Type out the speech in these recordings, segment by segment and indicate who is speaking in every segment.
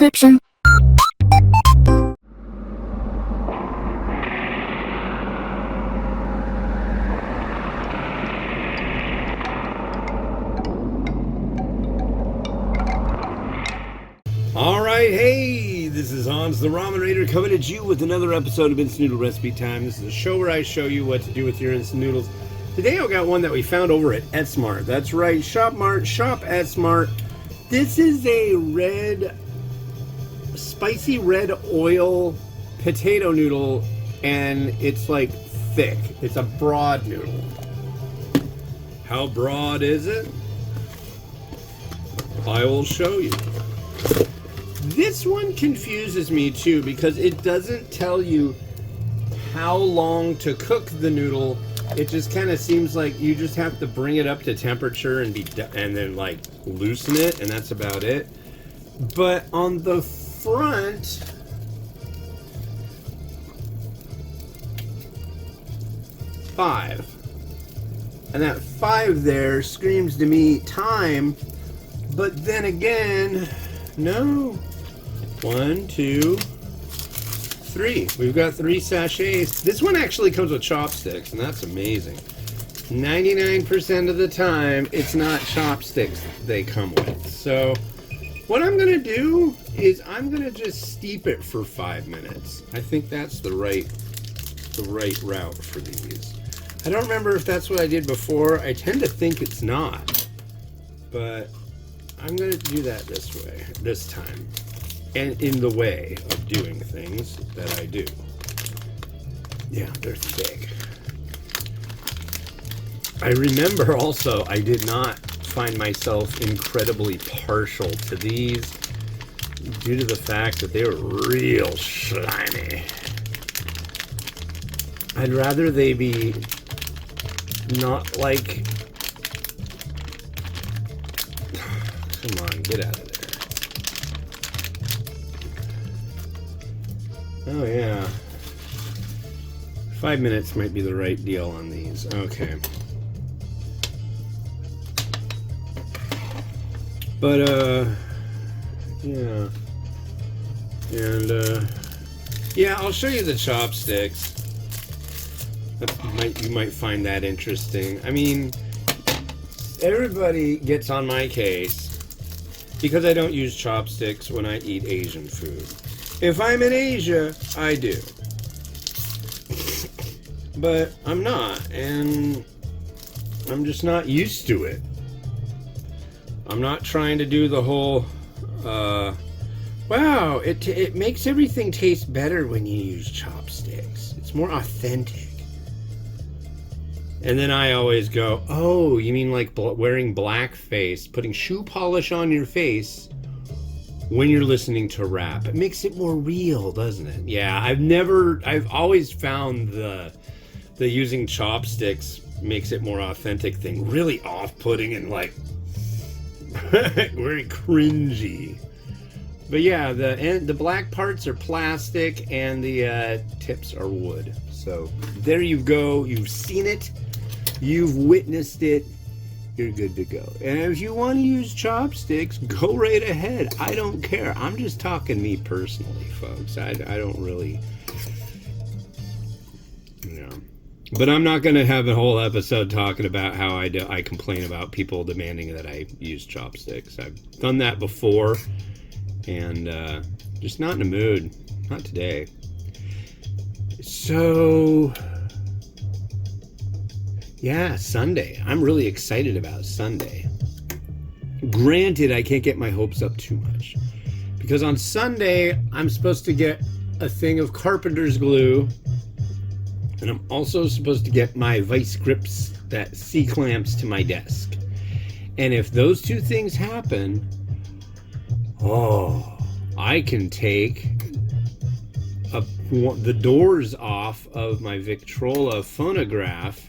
Speaker 1: description.
Speaker 2: Alright, hey, this is Hans the Ramen Raider coming at you with another episode of Instant Noodle Recipe Time. This is a show where I show you what to do with your instant noodles. Today I got one that we found over at Etsmart. That's right, shop Etsmart. This is a spicy red oil potato noodle, and it's like thick. It's a broad noodle. How broad is it? I will show you. This one confuses me too because it doesn't tell you how long to cook the noodle. It just kind of seems like you just have to bring it up to temperature and then like loosen it, and that's about it. But on the front, five, and that 5 there screams to me time. But then again, no. 1, 2, 3. We've got 3 sachets. This one actually comes with chopsticks, and that's amazing. 99% of the time, it's not chopsticks they come with. So, what I'm going to do is I'm going to just steep it for 5 minutes. I think that's the right route for these. I don't remember if that's what I did before. I tend to think it's not. But I'm going to do that this time. And in the way of doing things that I do. Yeah, they're thick. I remember also I did not find myself incredibly partial to these due to the fact that they were real slimy. I'd rather they be not like... Come on, get out of there. Oh yeah. 5 minutes might be the right deal on these. Okay. But yeah. And yeah, I'll show you the chopsticks. You might find that interesting. I mean, everybody gets on my case because I don't use chopsticks when I eat Asian food. If I'm in Asia, I do. But I'm not, and I'm just not used to it. I'm not trying to do the whole, wow, it makes everything taste better when you use chopsticks. It's more authentic. And then I always go, oh, you mean like wearing blackface, putting shoe polish on your face when you're listening to rap. It makes it more real, doesn't it? Yeah, I've always found the using chopsticks makes it more authentic thing really off-putting and like very cringy. But yeah, the black parts are plastic and the tips are wood. So there you go. You've seen it. You've witnessed it. You're good to go. And if you want to use chopsticks, go right ahead. I don't care. I'm just talking me personally, folks. I don't really, you know. But I'm not going to have a whole episode talking about how I complain about people demanding that I use chopsticks. I've done that before, and just not in the mood. Not today. So... yeah, Sunday. I'm really excited about Sunday. Granted, I can't get my hopes up too much. Because on Sunday, I'm supposed to get a thing of carpenter's glue. And I'm also supposed to get my vice grips that C-clamps to my desk. And if those two things happen, oh, I can take the doors off of my Victrola phonograph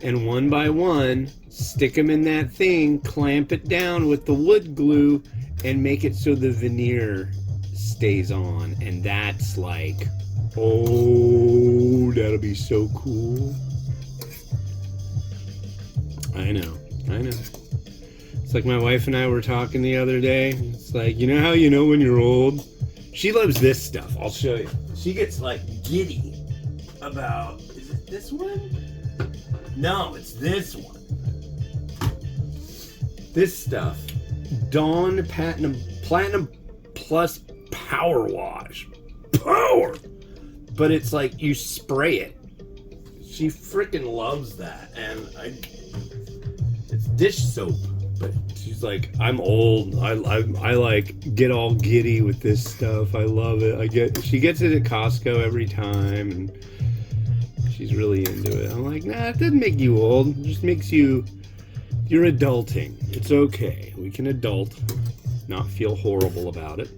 Speaker 2: and one by one stick them in that thing, clamp it down with the wood glue, and make it so the veneer stays on. And that's like, oh, that'll be so cool. I know. It's like my wife and I were talking the other day. It's like, you know how you know when you're old? She loves this stuff. I'll show you. She gets like giddy about, is it this one? No, it's this one. This stuff. Dawn Platinum Plus Power Wash. Power! But it's like you spray it. She freaking loves that. And it's dish soap. But she's like, I'm old. I like get all giddy with this stuff. I love it. She gets it at Costco every time, and she's really into it. I'm like, nah, it doesn't make you old. It just makes you're adulting. It's okay. We can adult, not feel horrible about it.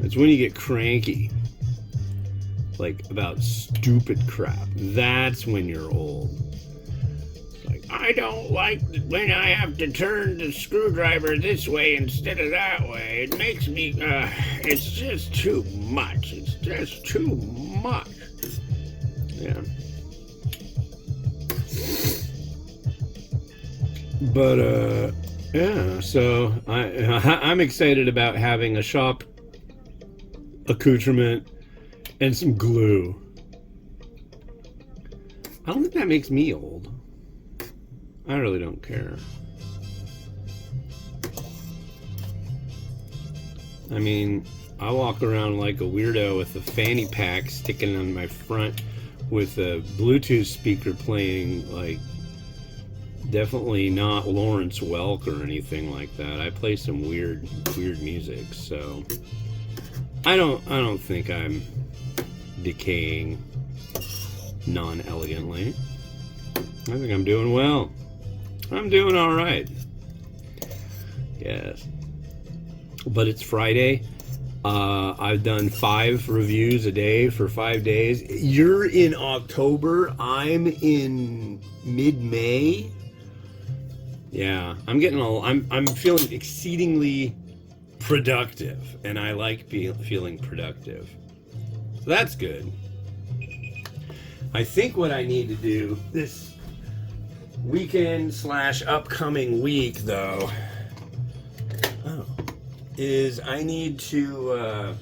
Speaker 2: It's when you get cranky, like about stupid crap. That's when you're old. I don't like when I have to turn the screwdriver this way instead of that way. It makes me, it's just too much. It's just too much. Yeah. But, yeah, so I'm excited about having a shop accoutrement and some glue. I don't think that makes me old. I really don't care. I mean, I walk around like a weirdo with a fanny pack sticking on my front with a Bluetooth speaker playing, like, definitely not Lawrence Welk or anything like that. I play some weird music, so I don't think I'm decaying non-elegantly. I think I'm doing well. I'm doing all right. Yes. But it's Friday. I've done 5 reviews a day for 5 days. You're in October. I'm in mid-May. Yeah, I'm feeling exceedingly productive, and I like feeling productive. So that's good. I think what I need to do this weekend / upcoming week, though, is I need to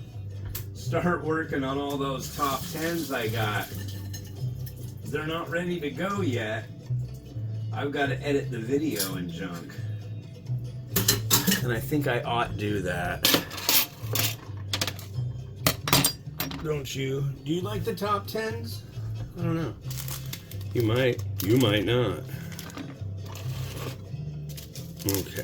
Speaker 2: start working on all those top 10s I got. They're not ready to go yet. I've got to edit the video and junk. And I think I ought to do that. Don't you? Do you like the top 10s? I don't know. You might not. Okay.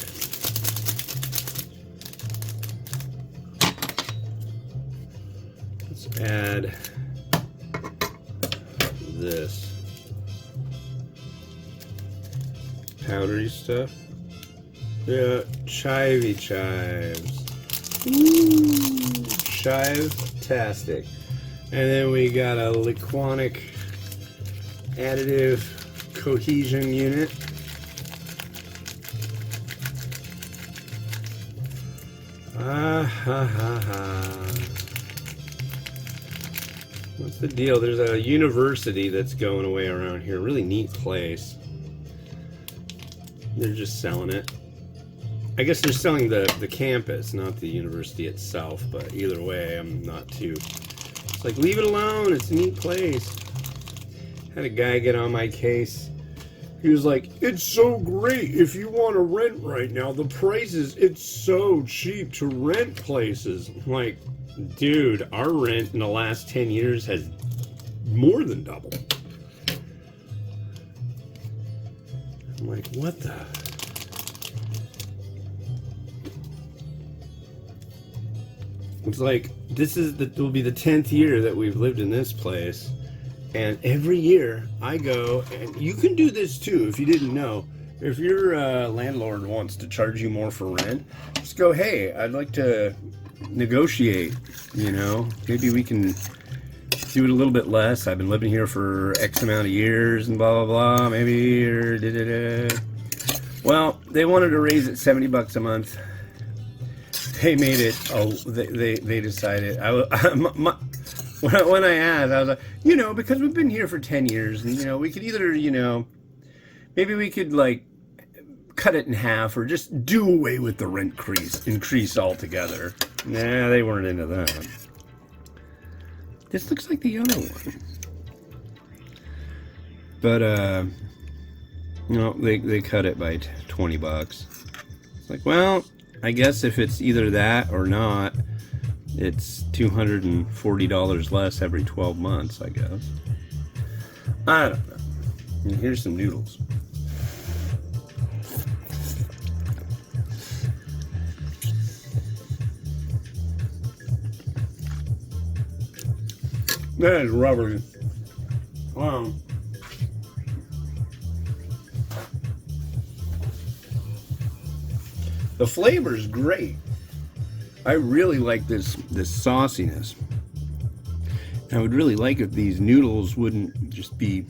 Speaker 2: Let's add this powdery stuff. Yeah, chivey chives. Ooh, chive-tastic. And then we got a liquonic additive cohesion unit. What's the deal? There's a university that's going away around here. Really neat place. They're just selling it. I guess they're selling the campus, not the university itself, but either way, I'm not too... It's like, leave it alone, it's a neat place. Had a guy get on my case. He was like, it's so great if you want to rent right now. The prices, it's so cheap to rent places. I'm like, dude, our rent in the last 10 years has more than doubled. I'm like, what the... It's like, will be the 10th year that we've lived in this place. And every year I go, and you can do this too if you didn't know. If your landlord wants to charge you more for rent, just go, hey, I'd like to negotiate, you know. Maybe we can do it a little bit less. I've been living here for X amount of years and blah, blah, blah. Maybe, or da-da-da. Well, they wanted to raise it $70 a month. They made it, they decided. When I asked, I was like, you know, because we've been here for 10 years, and, you know, we could either, you know, Maybe we could like cut it in half or just do away with the rent increase altogether. Nah, they weren't into that. This looks like the other one. But, no, they cut it by 20 bucks. It's like, well, I guess if it's either that or not, it's $240 less every 12 months, I guess. I don't know. And here's some noodles. That is rubbery. Wow. The flavor's great. I really like this sauciness. I would really like if these noodles wouldn't just be...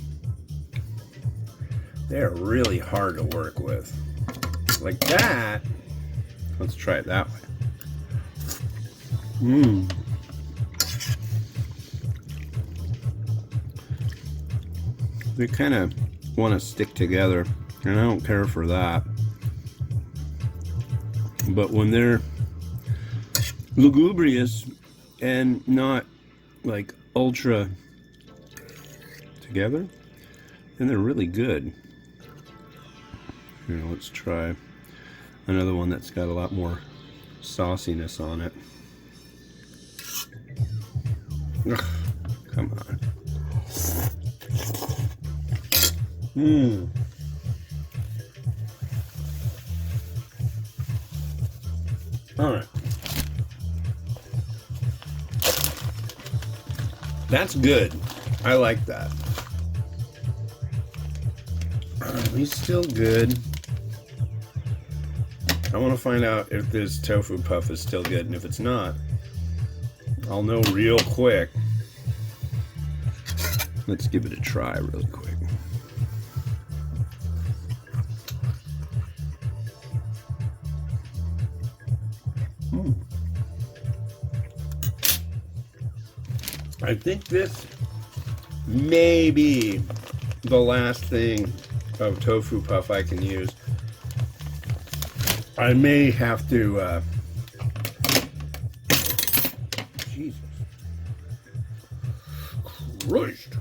Speaker 2: They're really hard to work with. Like that. Let's try it that way. Mmm. They kind of want to stick together, and I don't care for that. But when they're lugubrious and not like ultra together, then they're really good. Here, let's try another one that's got a lot more sauciness on it. Ugh, come on. Mmm. All right. That's good. I like that. Are we still good? I want to find out if this tofu puff is still good, and if it's not, I'll know real quick. Let's give it a try really quick. I think this may be the last thing of tofu puff I can use. I may have to, Jesus Christ.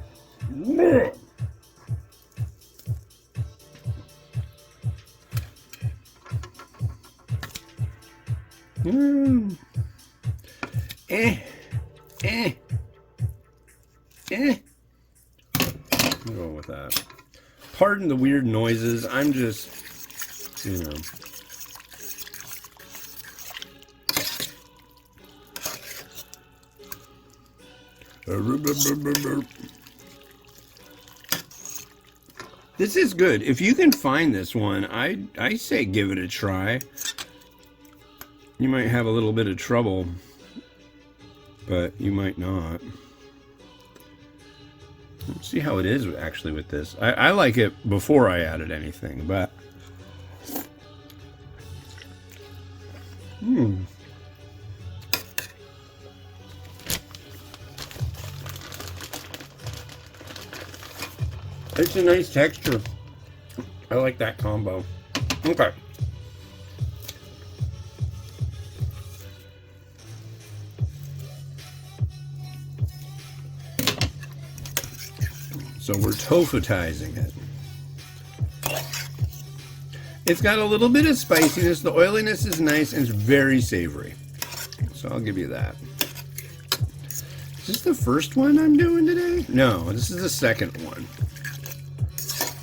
Speaker 2: I'll go with that. Pardon the weird noises. I'm just, you know. This is good. If you can find this one, I say give it a try. You might have a little bit of trouble, but you might not. Let's see how it is actually with this. I like it before I added anything, but it's a nice texture. I like that combo. Okay. So we're tofutizing it. It's got a little bit of spiciness. The oiliness is nice and it's very savory. So I'll give you that. Is this the first one I'm doing today? No, this is the second one.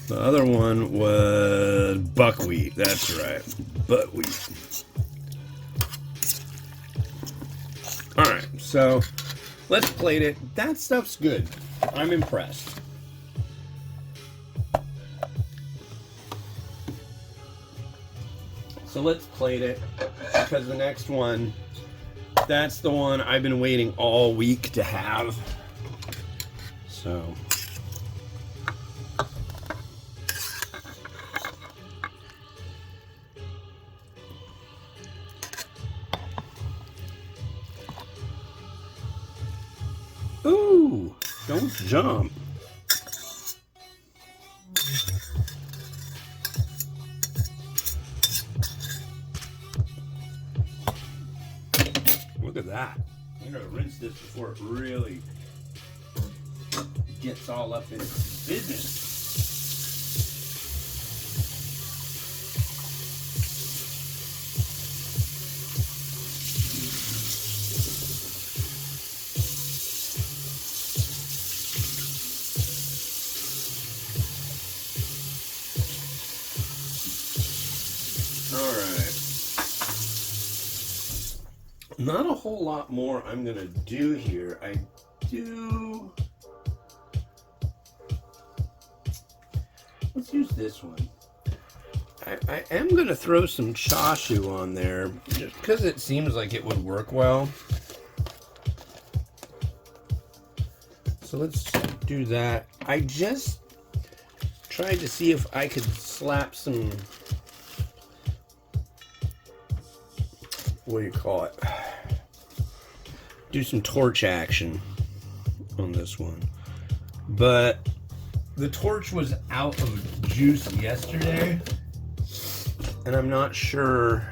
Speaker 2: The other one was buckwheat. That's right. Buckwheat. Alright, so let's plate it. That stuff's good. I'm impressed. So let's plate it, because the next one, that's the one I've been waiting all week to have. So. Ooh, don't jump. that. I'm gonna rinse this before it really gets all up in business. Alright. Not a whole lot more I'm going to do here. Let's use this one. I am going to throw some chashu on there just because it seems like it would work well. So let's do that. I just tried to see if I could slap some, what do you call it? Do some torch action on this one. But the torch was out of juice yesterday, and I'm not sure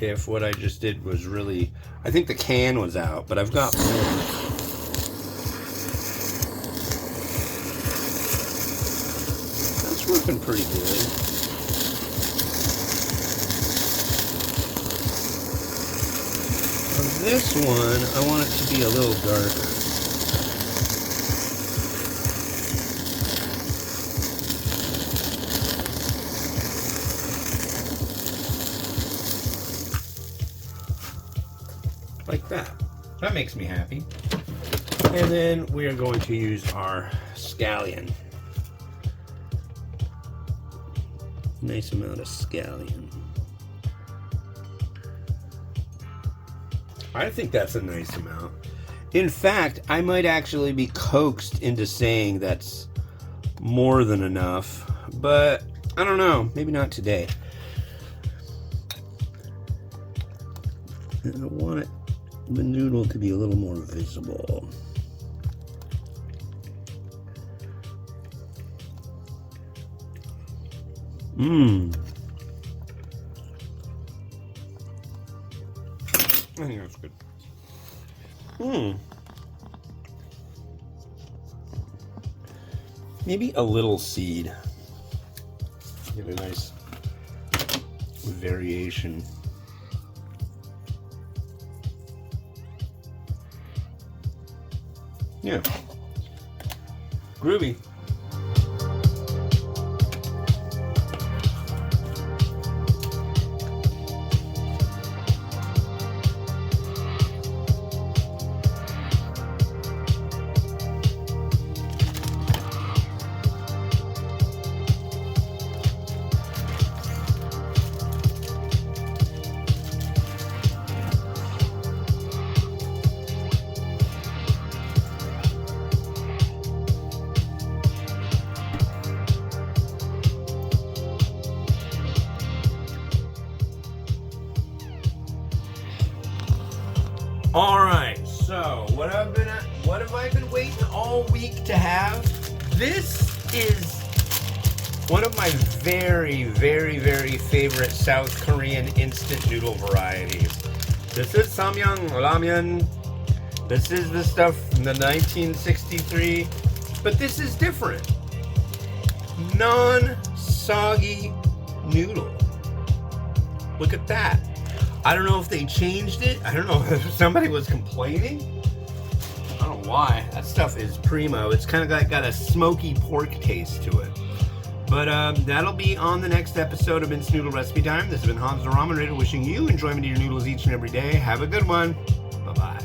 Speaker 2: if what I just did was really, I think the can was out, but I've got more. That's working pretty good. On this one, I want it to be a little darker. Like that. That makes me happy. And then we are going to use our scallion. Nice amount of scallion. I think that's a nice amount. In fact, I might actually be coaxed into saying that's more than enough, but I don't know. Maybe not today. And I want the noodle to be a little more visible. I think that's good. Maybe a little seed. Get a nice variation. Yeah. Groovy. All right, so what have I been waiting all week to have? This is one of my very, very, very favorite South Korean instant noodle varieties. This is samyang ramen. This is the stuff from the 1963, but this is different. Non-soggy noodle. Look at that. I don't know if they changed it. I don't know if somebody was complaining. I don't know why. That stuff is primo. It's kind of got a smoky pork taste to it. But that'll be on the next episode of Instant Noodle Recipe Time. This has been Hans the Ramen Raider wishing you enjoyment of your noodles each and every day. Have a good one. Bye-bye.